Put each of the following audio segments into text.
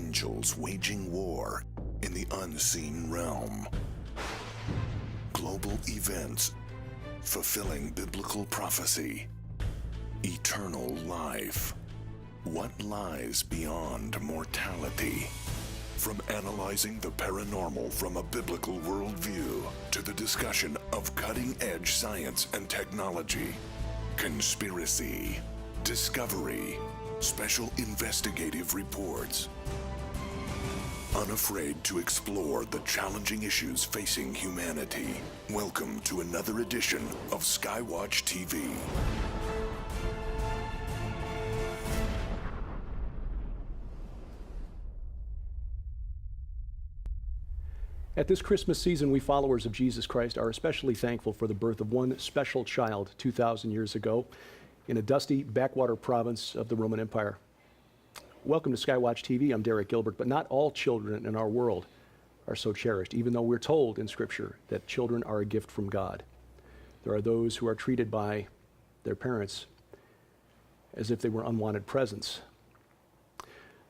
angels waging war in the unseen realm. Global events fulfilling biblical prophecy. Eternal life. What lies beyond mortality? From analyzing the paranormal from a biblical worldview to the discussion of cutting-edge science and technology, conspiracy, discovery, special investigative reports. Unafraid to explore the challenging issues facing humanity. Welcome to another edition of Skywatch TV. At this Christmas season, we followers of Jesus Christ are especially thankful for the birth of one special child 2,000 years ago in a dusty backwater province of the Roman Empire. Welcome to Skywatch TV. I'm Derek Gilbert, but not all children in our world are so cherished, even though we're told in Scripture that children are a gift from God. There are those who are treated by their parents as if they were unwanted presents.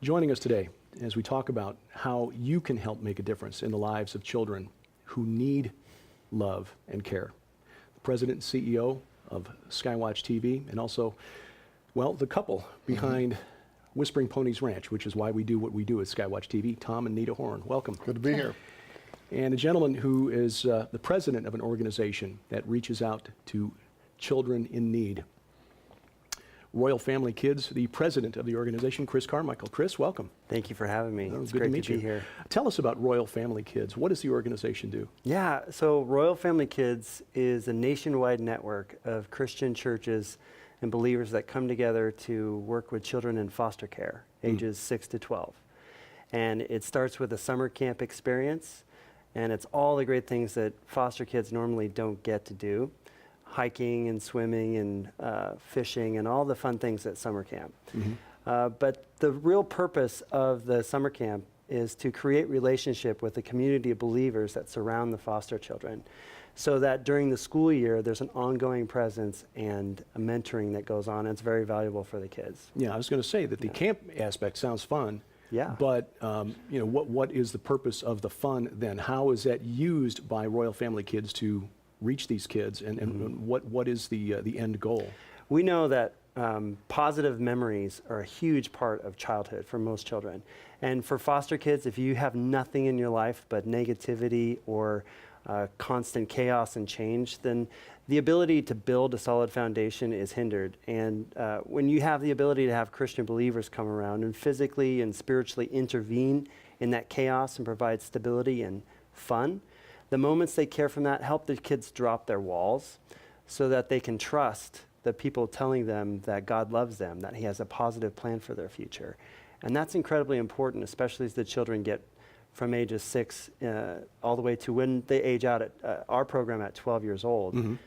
Joining us today as we talk about how you can help make a difference in the lives of children who need love and care. The president and CEO of Skywatch TV, and also, well, the couple behind Whispering Ponies Ranch, which is why we do what we do at Skywatch TV, Tom and Nita Horn. Welcome. Good to be here. And a gentleman who is the president of an organization that reaches out to children in need. Royal Family Kids, the president of the organization, Chris Carmichael. Chris, welcome. Thank you for having me. It's great good to meet be you here. Tell us about Royal Family Kids. What does the organization do? Yeah, so Royal Family Kids is a nationwide network of Christian churches and believers that come together to work with children in foster care, ages 6 to 12. And it starts with a summer camp experience, and it's all the great things that foster kids normally don't get to do. Hiking and swimming and fishing and all the fun things at summer camp. But the real purpose of the summer camp is to create relationship with the community of believers that surround the foster children, so that during the school year there's an ongoing presence and a mentoring that goes on. And it's very valuable for the kids. Yeah, I was going to say that the camp aspect sounds fun. Yeah. But you know, what is the purpose of the fun then? How is that used by Royal Family Kids to reach these kids, and what is the end goal? We know that positive memories are a huge part of childhood for most children. And for foster kids, if you have nothing in your life but negativity or constant chaos and change, then the ability to build a solid foundation is hindered. And when you have the ability to have Christian believers come around and physically and spiritually intervene in that chaos and provide stability and fun, the moments they care from that help the kids drop their walls so that they can trust the people telling them that God loves them, that He has a positive plan for their future. And that's incredibly important, especially as the children get from ages 6 all the way to when they age out at our program at 12 years old.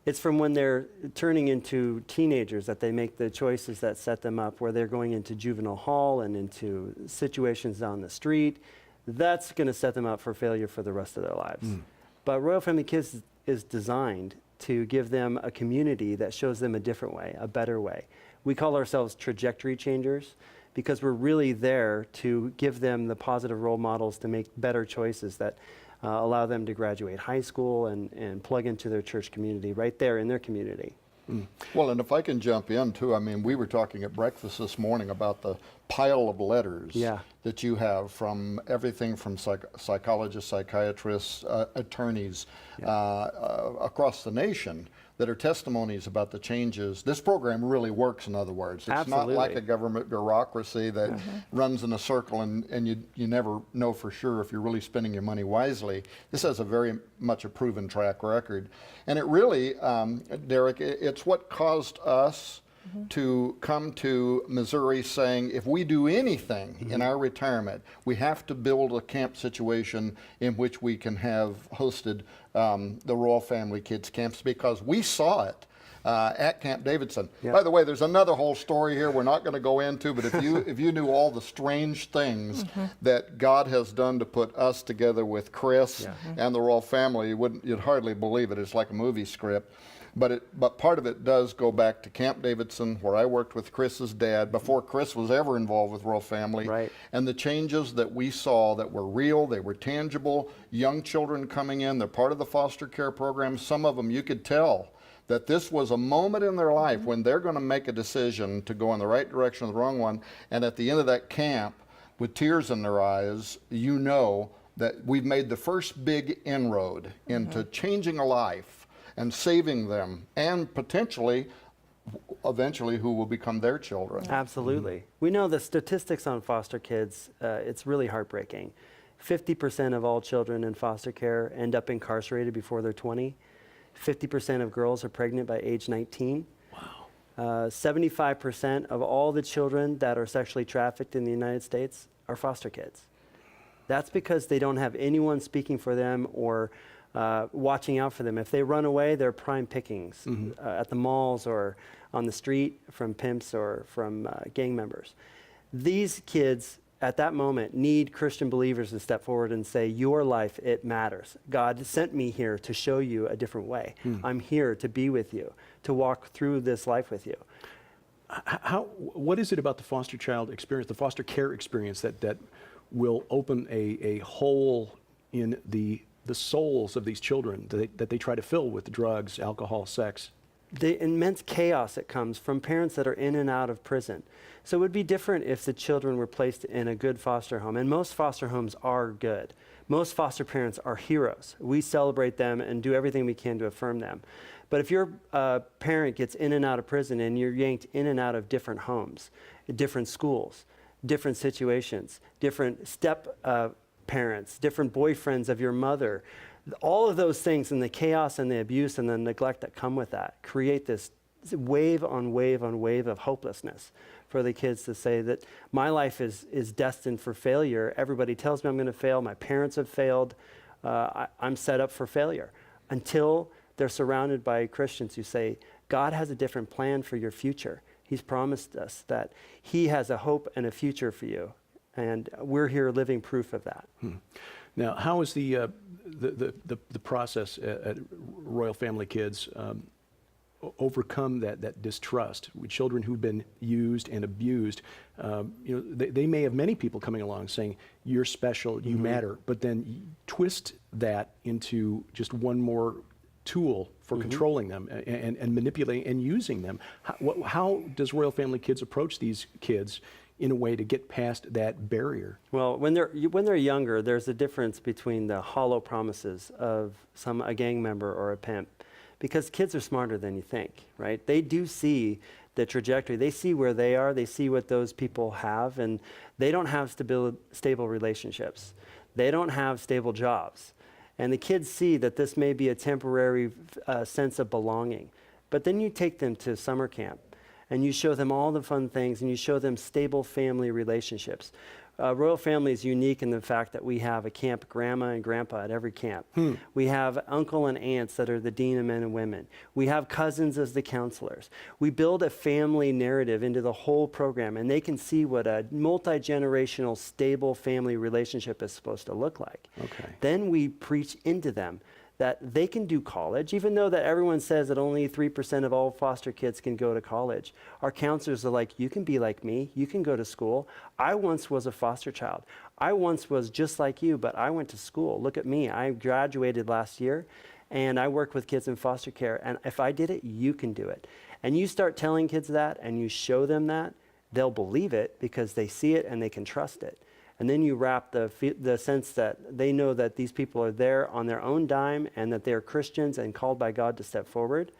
It's from when they're turning into teenagers that they make the choices that set them up, where they're going into juvenile hall and into situations down the street. That's going to set them up for failure for the rest of their lives. But Royal Family Kids is designed to give them a community that shows them a different way, a better way. We call ourselves trajectory changers because we're really there to give them the positive role models to make better choices that allow them to graduate high school and plug into their church community right there in their community. Well, and if I can jump in too, I mean, we were talking at breakfast this morning about the pile of letters that you have from everything from psychologists, psychiatrists, attorneys across the nation that are testimonies about the changes. This program really works, in other words. It's not like a government bureaucracy that runs in a circle and you never know for sure if you're really spending your money wisely. This has a very much a proven track record. And it really, Derek, it's what caused us to come to Missouri saying, if we do anything in our retirement, we have to build a camp situation in which we can have hosted the Royal Family Kids camps, because we saw it at Camp Davidson. By the way, there's another whole story here we're not going to go into, but if you knew all the strange things that God has done to put us together with Chris and the Royal Family, you'd hardly believe it. It's like a movie script. But part of it does go back to Camp Davidson, where I worked with Chris's dad before Chris was ever involved with Royal Family. Right. And the changes that we saw that were real, they were tangible. Young children coming in, they're part of the foster care program. Some of them, you could tell that this was a moment in their life when they're going to make a decision to go in the right direction or the wrong one. And at the end of that camp, with tears in their eyes, you know that we've made the first big inroad into changing a life and saving them, and potentially, eventually, who will become their children. Absolutely. We know the statistics on foster kids, it's really heartbreaking. 50% of all children in foster care end up incarcerated before they're 20. 50% of girls are pregnant by age 19. Wow. 75% of all the children that are sexually trafficked in the United States are foster kids. That's because they don't have anyone speaking for them or watching out for them. If they run away, they're prime pickings at the malls or on the street from pimps or from gang members. These kids at that moment need Christian believers to step forward and say, your life, it matters. God sent me here to show you a different way. I'm here to be with you, to walk through this life with you. What is it about the foster child experience, the foster care experience that will open a hole in the souls of these children that they try to fill with drugs, alcohol, sex? The immense chaos that comes from parents that are in and out of prison. So it would be different if the children were placed in a good foster home, and most foster homes are good. Most foster parents are heroes. We celebrate them and do everything we can to affirm them. But if your parent gets in and out of prison and you're yanked in and out of different homes, different schools, different situations, different step parents, different boyfriends of your mother, all of those things and the chaos and the abuse and the neglect that come with that create this wave on wave on wave of hopelessness for the kids to say that my life is destined for failure. Everybody tells me I'm going to fail. My parents have failed. I'm set up for failure, until they're surrounded by Christians who say, God has a different plan for your future. He's promised us that he has a hope and a future for you. And we're here living proof of that. Now, how is the process at Royal Family Kids overcome that distrust with children who've been used and abused? They may have many people coming along saying, you're special, you matter, but then twist that into just one more tool for controlling them and manipulating and using them. How does Royal Family Kids approach these kids in a way to get past that barrier? Well, when they're younger, there's a difference between the hollow promises of a gang member or a pimp, because kids are smarter than you think, right? They do see the trajectory. They see where they are. They see what those people have, and they don't have stable relationships. They don't have stable jobs. And the kids see that this may be a temporary sense of belonging. But then you take them to summer camp, and you show them all the fun things, and you show them stable family relationships. Royal Family is unique in the fact that we have a camp grandma and grandpa at every camp. We have uncle and aunts that are the dean of men and women. We have cousins as the counselors. We build a family narrative into the whole program, and they can see what a multi-generational, stable family relationship is supposed to look like. Okay. Then we preach into them that they can do college, even though that everyone says that only 3% of all foster kids can go to college. Our counselors are like, you can be like me, you can go to school. I once was a foster child. I once was just like you, but I went to school. Look at me, I graduated last year, and I work with kids in foster care, and if I did it, you can do it. And you start telling kids that, and you show them that, they'll believe it because they see it and they can trust it. And then you wrap the sense that they know that these people are there on their own dime and that they're Christians and called by God to step forward.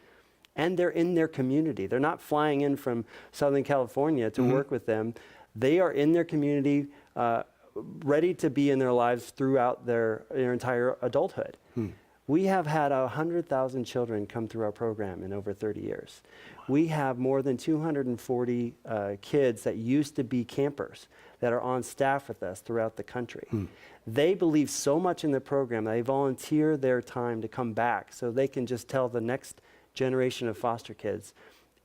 And they're in their community. They're not flying in from Southern California to work with them. They are in their community, ready to be in their lives throughout their entire adulthood. We have had 100,000 children come through our program in over 30 years. We have more than 240 kids that used to be campers that are on staff with us throughout the country. They believe so much in the program, they volunteer their time to come back so they can just tell the next generation of foster kids,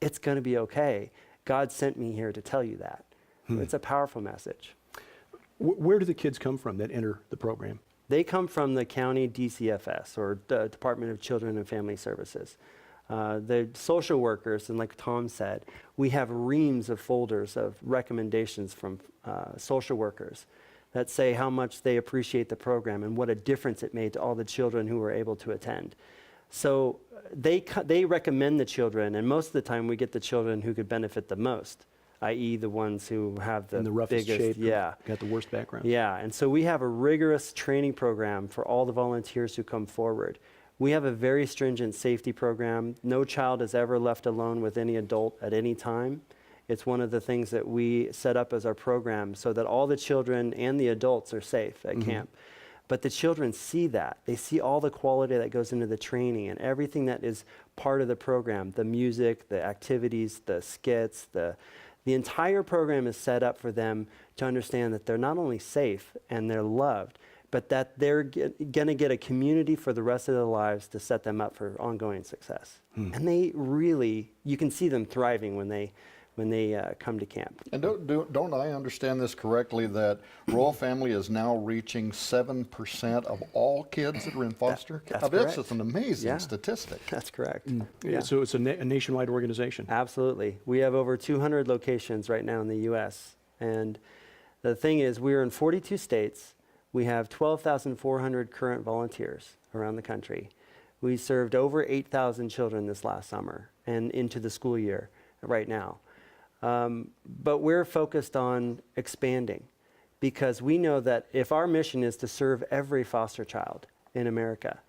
it's going to be okay. God sent me here to tell you that. It's a powerful message. Where do the kids come from that enter the program? They come from the county DCFS, or the Department of Children and Family Services. The social workers, and like Tom said, we have reams of folders of recommendations from social workers that say how much they appreciate the program and what a difference it made to all the children who were able to attend. So they recommend the children, and most of the time we get the children who could benefit the most, i.e. the ones who have the, in the roughest biggest, shape, got the worst background. Yeah, and so we have a rigorous training program for all the volunteers who come forward. We have a very stringent safety program. No child is ever left alone with any adult at any time. It's one of the things that we set up as our program so that all the children and the adults are safe at camp. But the children see that. They see all the quality that goes into the training and everything that is part of the program, the music, the activities, the skits, the entire program is set up for them to understand that they're not only safe and they're loved, but that they're going to get a community for the rest of their lives to set them up for ongoing success. And they really, you can see them thriving when they come to camp. And don't I understand this correctly, that Royal Family is now reaching 7% of all kids that are in foster? That's That's correct. just an amazing statistic. That's correct. Yeah. So it's a nationwide organization. Absolutely. We have over 200 locations right now in the U.S. And the thing is, we're in 42 states. We have 12,400 current volunteers around the country. We served over 8,000 children this last summer and into the school year right now. But we're focused on expanding because we know that if our mission is to serve every foster child in America,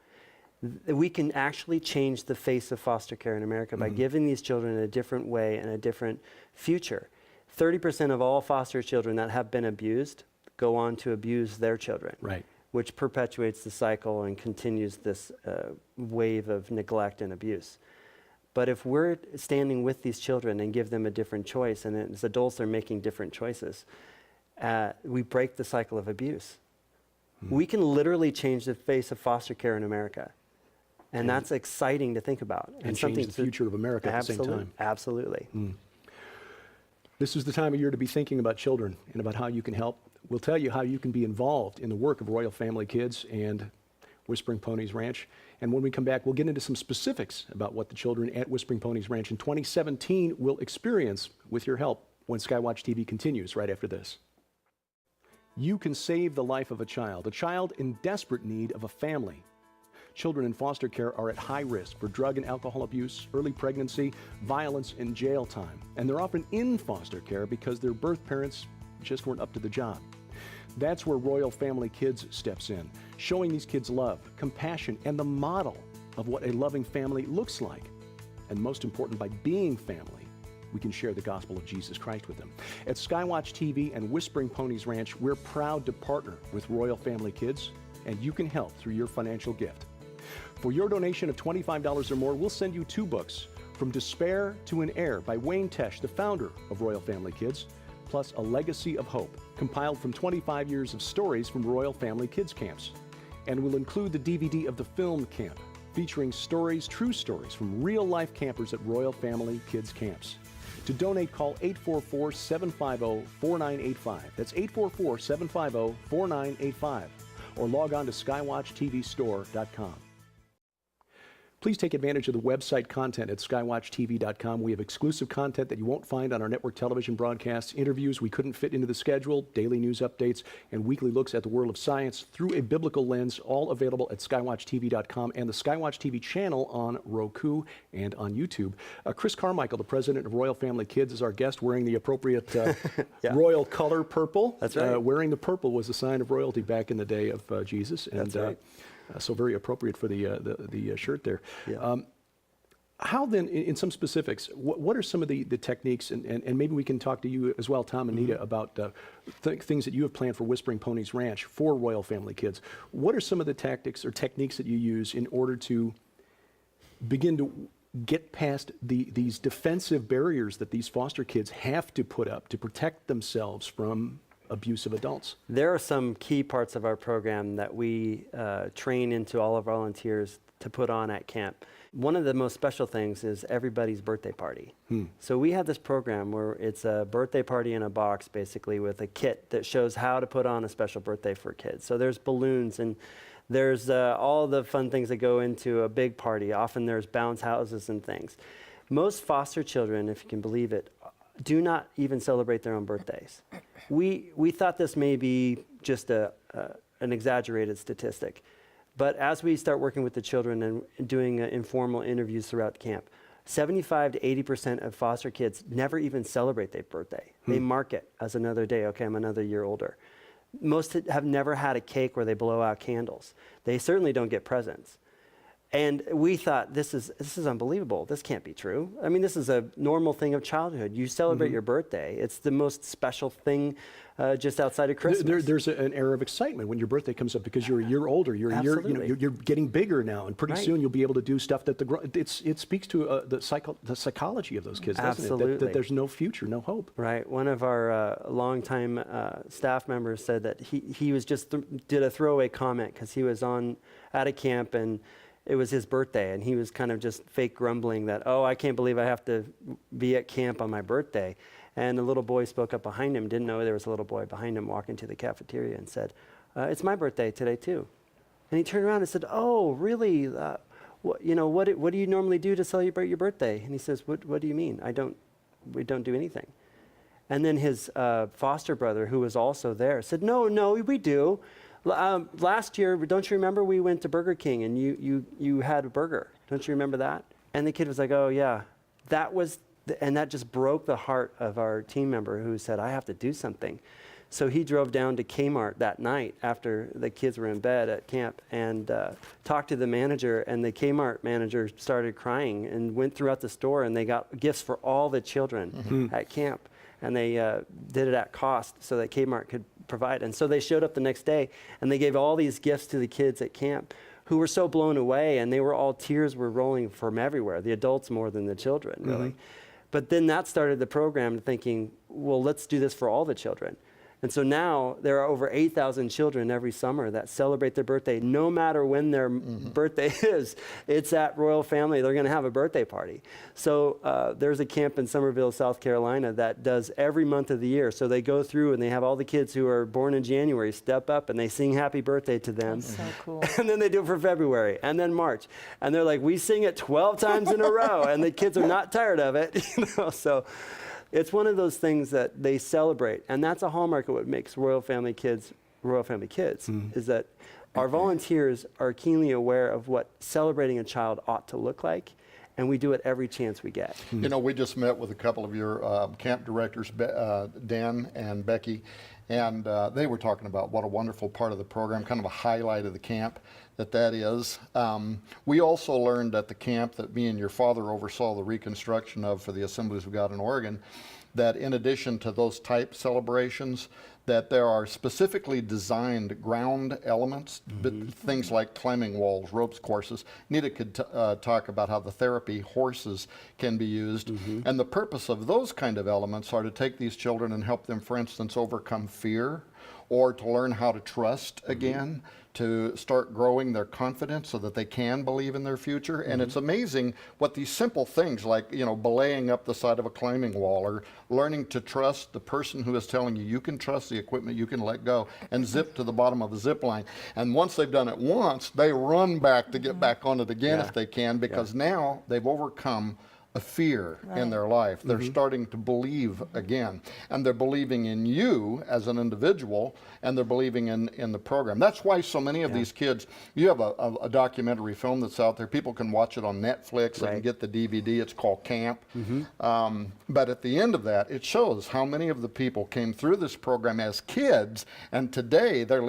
we can actually change the face of foster care in America by giving these children a different way and a different future. 30% of all foster children that have been abused go on to abuse their children, which perpetuates the cycle and continues this wave of neglect and abuse. But if we're standing with these children and give them a different choice, and as adults they're making different choices, we break the cycle of abuse. We can literally change the face of foster care in America. And that's exciting to think about. And change the future of America at the same time. Absolutely. This is the time of year to be thinking about children and about how you can help. We'll tell you how you can be involved in the work of Royal Family Kids and Whispering Ponies Ranch. And when we come back, we'll get into some specifics about what the children at Whispering Ponies Ranch in 2017 will experience with your help when Skywatch TV continues right after this. You can save the life of a child in desperate need of a family. Children in foster care are at high risk for drug and alcohol abuse, early pregnancy, violence, and jail time. And they're often in foster care because their birth parents just weren't up to the job. That's where Royal Family Kids steps in, showing these kids love, compassion, and the model of what a loving family looks like. And most important, by being family, we can share the gospel of Jesus Christ with them. At Skywatch TV and Whispering Ponies Ranch, we're proud to partner with Royal Family Kids, and you can help through your financial gift. For your donation of $25 or more, we'll send you 2 books, From Despair to an Heir by Wayne Tesh, the founder of Royal Family Kids, plus A Legacy of Hope, compiled from 25 years of stories from Royal Family Kids camps. And we'll include the DVD of the film Camp, featuring stories, true stories from real-life campers at Royal Family Kids camps. To donate, call 844-750-4985. That's 844-750-4985. Or log on to skywatchtvstore.com. Please take advantage of the website content at skywatchtv.com. We have exclusive content that you won't find on our network television broadcasts, interviews we couldn't fit into the schedule, daily news updates, and weekly looks at the world of science through a biblical lens, all available at skywatchtv.com and the Skywatch TV channel on Roku and on YouTube. Chris Carmichael, the president of Royal Family Kids, is our guest, wearing the appropriate royal color purple. That's right. Wearing the purple was a sign of royalty back in the day of Jesus. And, that's right. So very appropriate for the shirt there. Yeah. How then, in some specifics, what are some of the techniques, and maybe we can talk to you as well, Tom and Nita, about things that you have planned for Whispering Ponies Ranch for Royal Family Kids. What are some of the tactics or techniques that you use in order to begin to get past these defensive barriers that these foster kids have to put up to protect themselves from abusive adults? There are some key parts of our program that we train into all of our volunteers to put on at camp. One of the most special things is everybody's birthday party. So we have this program where it's a birthday party in a box, basically, with a kit that shows how to put on a special birthday for kids. So there's balloons and There's all the fun things that go into a big party. Often there's bounce houses and things. Most foster children, if you can believe it, do not even celebrate their own birthdays. We thought this may be just an exaggerated statistic. But as we start working with the children and doing informal interviews throughout camp, 75 to 80% of foster kids never even celebrate their birthday. They mark it as another day. Okay, I'm another year older. Most have never had a cake where they blow out candles. They certainly don't get presents. And we thought, this is unbelievable. This can't be true. I mean, this is a normal thing of childhood. You celebrate your birthday. It's the most special thing just outside of Christmas. There's an air of excitement when your birthday comes up because you're a year older. You're a year, you're getting bigger now, and pretty soon you'll be able to do stuff that it speaks to the psychology of those kids, doesn't it? That there's no future, no hope. Right. One of our longtime staff members said that he was just did a throwaway comment because he was at a camp and it was his birthday, and he was kind of just fake grumbling that, oh, I can't believe I have to be at camp on my birthday. And the little boy spoke up behind him, didn't know there was a little boy behind him walking to the cafeteria and said, it's my birthday today too. And he turned around and said, oh, really? What do you normally do to celebrate your birthday? And he says, what do you mean? We don't do anything. And then his foster brother, who was also there, said, no, we do. Last year, don't you remember we went to Burger King and you had a burger? Don't you remember that? And the kid was like, oh yeah, and that just broke the heart of our team member who said, I have to do something. So he drove down to Kmart that night after the kids were in bed at camp and talked to the manager, and the Kmart manager started crying and went throughout the store, and they got gifts for all the children at camp. And they did it at cost so that Kmart could provide. And so they showed up the next day, and they gave all these gifts to the kids at camp who were so blown away, and tears were rolling from everywhere, the adults more than the children, really. But then that started the program thinking, well, let's do this for all the children. And so now there are over 8,000 children every summer that celebrate their birthday, no matter when their birthday is. It's at Royal Family. They're going to have a birthday party. So there's a camp in Summerville, South Carolina that does every month of the year. So they go through and they have all the kids who are born in January step up and they sing happy birthday to them. That's so cool. And then they do it for February and then March. And they're like, we sing it 12 times in a row. And the kids are not tired of it. So it's one of those things that they celebrate, and that's a hallmark of what makes Royal Family Kids, is that our volunteers are keenly aware of what celebrating a child ought to look like, and we do it every chance we get. You know, we just met with a couple of your camp directors, Dan and Becky, and they were talking about what a wonderful part of the program, kind of a highlight of the camp that is. We also learned at the camp that me and your father oversaw the reconstruction of for the assemblies we got in Oregon, that in addition to those type celebrations, that there are specifically designed ground elements, things like climbing walls, ropes courses. Nita could talk about how the therapy horses can be used. And the purpose of those kind of elements are to take these children and help them, for instance, overcome fear, or to learn how to trust again, to start growing their confidence so that they can believe in their future. And it's amazing what these simple things like, belaying up the side of a climbing wall, or learning to trust the person who is telling you you can trust the equipment, you can let go, and zip to the bottom of a zip line. And once they've done it once, they run back to get back on it again if they can, because now they've overcome a fear in their life. They're starting to believe again, and they're believing in you as an individual, and they're believing in the program. That's why so many of these kids, you have a documentary film that's out there. People can watch it on Netflix. They can get the DVD. It's called Camp. But at the end of that, it shows how many of the people came through this program as kids, and today they're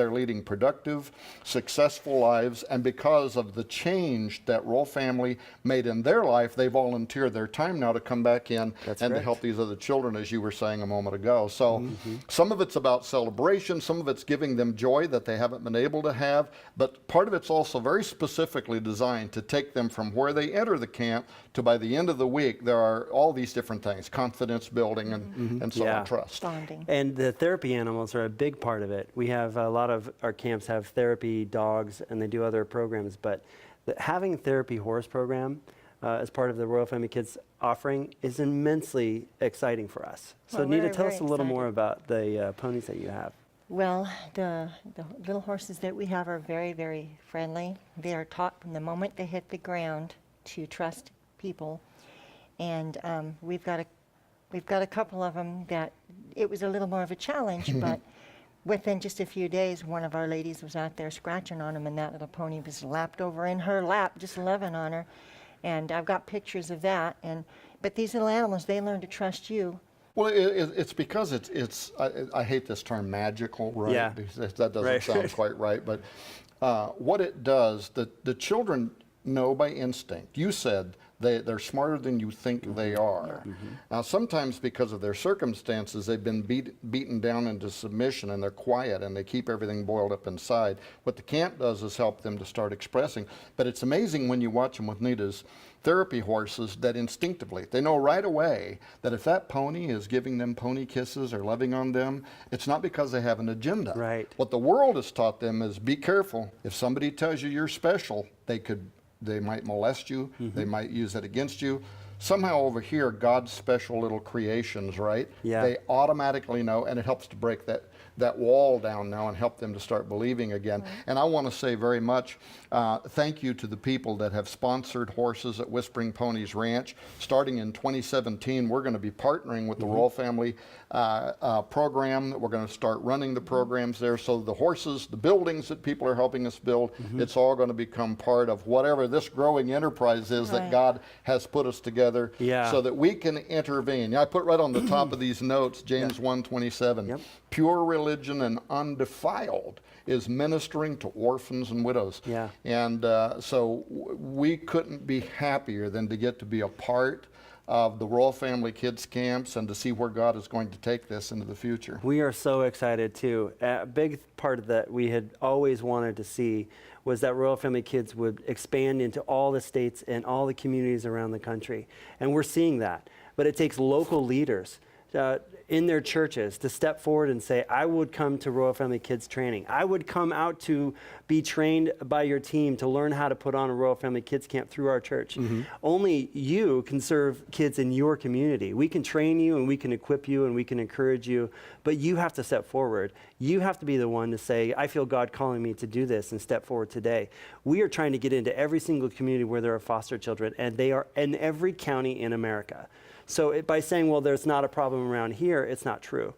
leading productive, successful lives, and because of the change that Royal Family made in their life, they've volunteer their time now to come back in to help these other children, as you were saying a moment ago. So some of it's about celebration, some of it's giving them joy that they haven't been able to have, but part of it's also very specifically designed to take them from where they enter the camp to by the end of the week, there are all these different things, confidence building and so on, trust. Bonding. And the therapy animals are a big part of it. We have a lot of our camps have therapy dogs, and they do other programs, but having a therapy horse program as part of the Royal Family Kids offering is immensely exciting for us. So Well, Nita, very, tell us very a little excited. more about the ponies that you have. Well, the little horses that we have are very, very friendly. They are taught from the moment they hit the ground to trust people, and we've got a couple of them that it was a little more of a challenge, but within just a few days, one of our ladies was out there scratching on him, and that little pony was lapped over in her lap, just loving on her, and I've got pictures of that. But these little animals, they learn to trust you. Well, it's because I hate this term magical, right? Yeah. Because that doesn't Right. sound quite right. But what it does, the children know by instinct. You said they're smarter than you think they are. Now, sometimes because of their circumstances, they've been beaten down into submission, and they're quiet, and they keep everything boiled up inside. What the camp does is help them to start expressing. But it's amazing when you watch them with Nita's therapy horses that instinctively, they know right away that if that pony is giving them pony kisses or loving on them, it's not because they have an agenda. Right. What the world has taught them is be careful. If somebody tells you you're special, they might molest you, they might use it against you. Somehow over here, God's special little creations, right? Yeah. They automatically know, and it helps to break that wall down now and help them to start believing again. And I want to say very much thank you to the people that have sponsored horses at Whispering Ponies Ranch. Starting in 2017, we're going to be partnering with the Royal Family program. We're going to start running the programs there. So the horses, the buildings that people are helping us build, it's all going to become part of whatever this growing enterprise is that God has put us together so that we can intervene. I put right on the top of these notes, James 1:27. Pure religion and undefiled is ministering to orphans and widows. And so we couldn't be happier than to get to be a part of the Royal Family Kids Camps and to see where God is going to take this into the future. We are so excited too. A big part of that we had always wanted to see was that Royal Family Kids would expand into all the states and all the communities around the country. And we're seeing that. But it takes local leaders in their churches to step forward and say, I would come to Royal Family Kids training. I would come out to be trained by your team to learn how to put on a Royal Family Kids camp through our church. Only you can serve kids in your community. We can train you and we can equip you and we can encourage you, but you have to step forward. You have to be the one to say, I feel God calling me to do this, and step forward today. We are trying to get into every single community where there are foster children, and they are in every county in America. So by saying, well, there's not a problem around here, it's not true.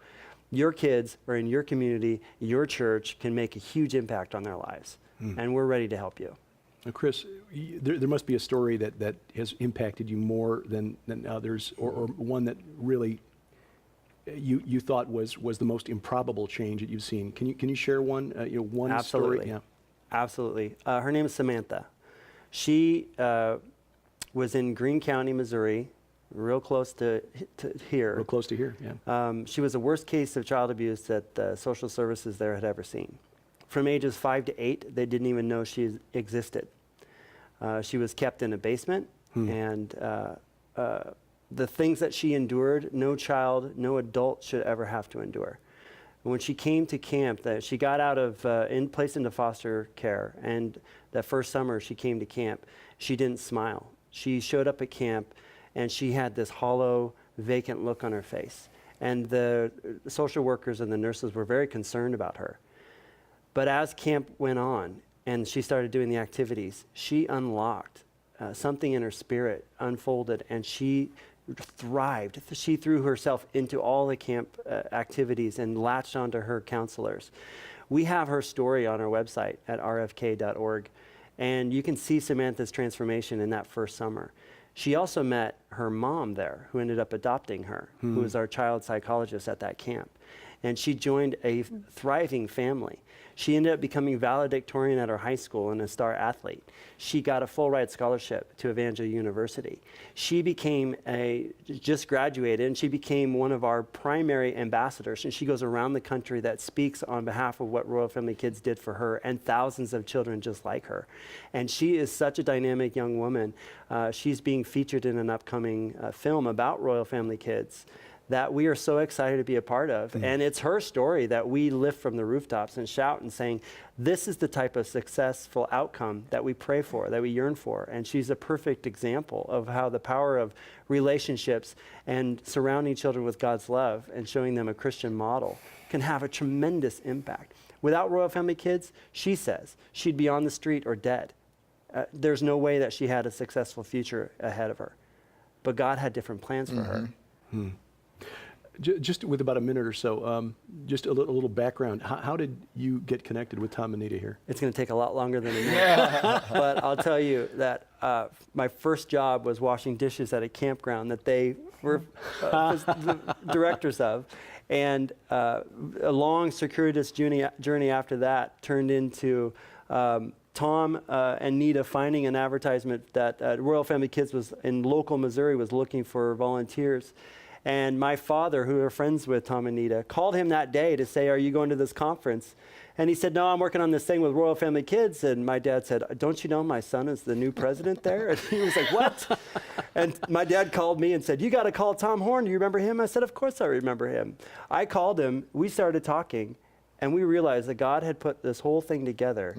Your kids are in your community, your church can make a huge impact on their lives, and we're ready to help you. Now, Chris, there must be a story that has impacted you more than others, or one that really you thought was the most improbable change that you've seen. Can you share one one Absolutely. story? Yeah. Absolutely. Her name is Samantha. She was in Greene County, Missouri, real close to here. Real close to here, yeah. She was the worst case of child abuse that the social services there had ever seen. From ages 5 to 8, they didn't even know she existed. She was kept in a basement, and the things that she endured, no child, no adult should ever have to endure. And when she came to camp, she got out of placed into foster care, and that first summer she came to camp, she didn't smile. She showed up at camp, and she had this hollow, vacant look on her face. And the social workers and the nurses were very concerned about her. But as camp went on and she started doing the activities, she unlocked something in her spirit, unfolded, and she thrived. She threw herself into all the camp activities and latched onto her counselors. We have her story on our website at rfk.org, and you can see Samantha's transformation in that first summer. She also met her mom there, who ended up adopting her, who was our child psychologist at that camp. And she joined a thriving family. She ended up becoming valedictorian at her high school and a star athlete. She got a full ride scholarship to Evangel University. She just graduated, and she became one of our primary ambassadors. And she goes around the country that speaks on behalf of what Royal Family Kids did for her and thousands of children just like her. And she is such a dynamic young woman. She's being featured in an upcoming film about Royal Family Kids that we are so excited to be a part of. And it's her story that we lift from the rooftops and shout and saying, this is the type of successful outcome that we pray for, that we yearn for. And she's a perfect example of how the power of relationships and surrounding children with God's love and showing them a Christian model can have a tremendous impact. Without Royal Family Kids, she says, she'd be on the street or dead. There's no way that she had a successful future ahead of her. But God had different plans for her. Just with about a minute or so, just a little background. How did you get connected with Tom and Nita here? It's going to take a lot longer than a minute. But I'll tell you that my first job was washing dishes at a campground that they were the directors of. And a long circuitous journey after that turned into Tom and Nita finding an advertisement that Royal Family Kids was in local Missouri was looking for volunteers. And my father, who are friends with Tom and Nita, called him that day to say, are you going to this conference? And he said, no, I'm working on this thing with Royal Family Kids. And my dad said, don't you know my son is the new president there? And he was like, what? And my dad called me and said, you got to call Tom Horn. Do you remember him? I said, of course I remember him. I called him. We started talking. And we realized that God had put this whole thing together.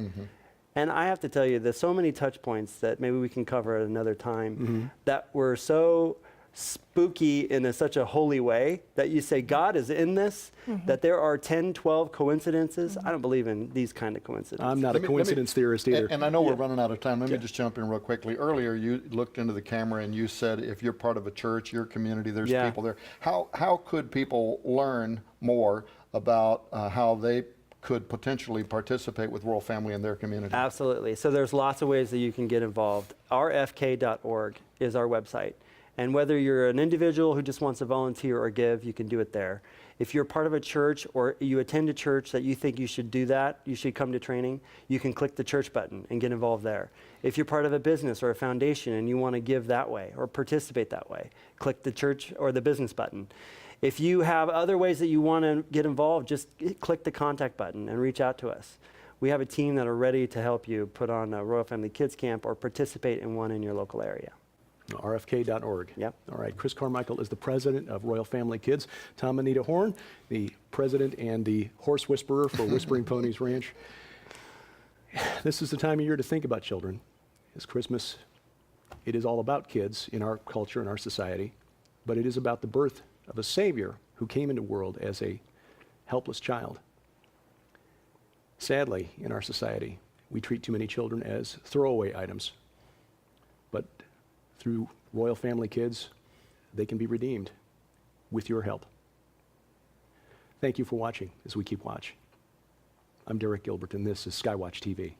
And I have to tell you, there's so many touch points that maybe we can cover at another time that were so spooky in such a holy way that you say God is in this, that there are 10, 12 coincidences. I don't believe in these kind of coincidences. I'm not a coincidence theorist either. And I know we're running out of time. Let me just jump in real quickly. Earlier, you looked into the camera and you said if you're part of a church, your community, there's people there. How could people learn more about how they could potentially participate with Royal Family in their community? Absolutely. So there's lots of ways that you can get involved. rfk.org is our website. And whether you're an individual who just wants to volunteer or give, you can do it there. If you're part of a church or you attend a church that you think you should do that, you should come to training, you can click the church button and get involved there. If you're part of a business or a foundation and you want to give that way or participate that way, click the church or the business button. If you have other ways that you want to get involved, just click the contact button and reach out to us. We have a team that are ready to help you put on a Royal Family Kids Camp or participate in one in your local area. rfk.org. Yep. All right. Chris Carmichael is the president of Royal Family Kids. Tom and Nita Horn, the president and the horse whisperer for Whispering Ponies Ranch. This is the time of year to think about children. It's Christmas. It is all about kids in our culture and our society, but it is about the birth of a Savior who came into the world as a helpless child. Sadly, in our society, we treat too many children as throwaway items. But through Royal Family Kids, they can be redeemed with your help. Thank you for watching as we keep watch. I'm Derek Gilbert, and this is Skywatch TV.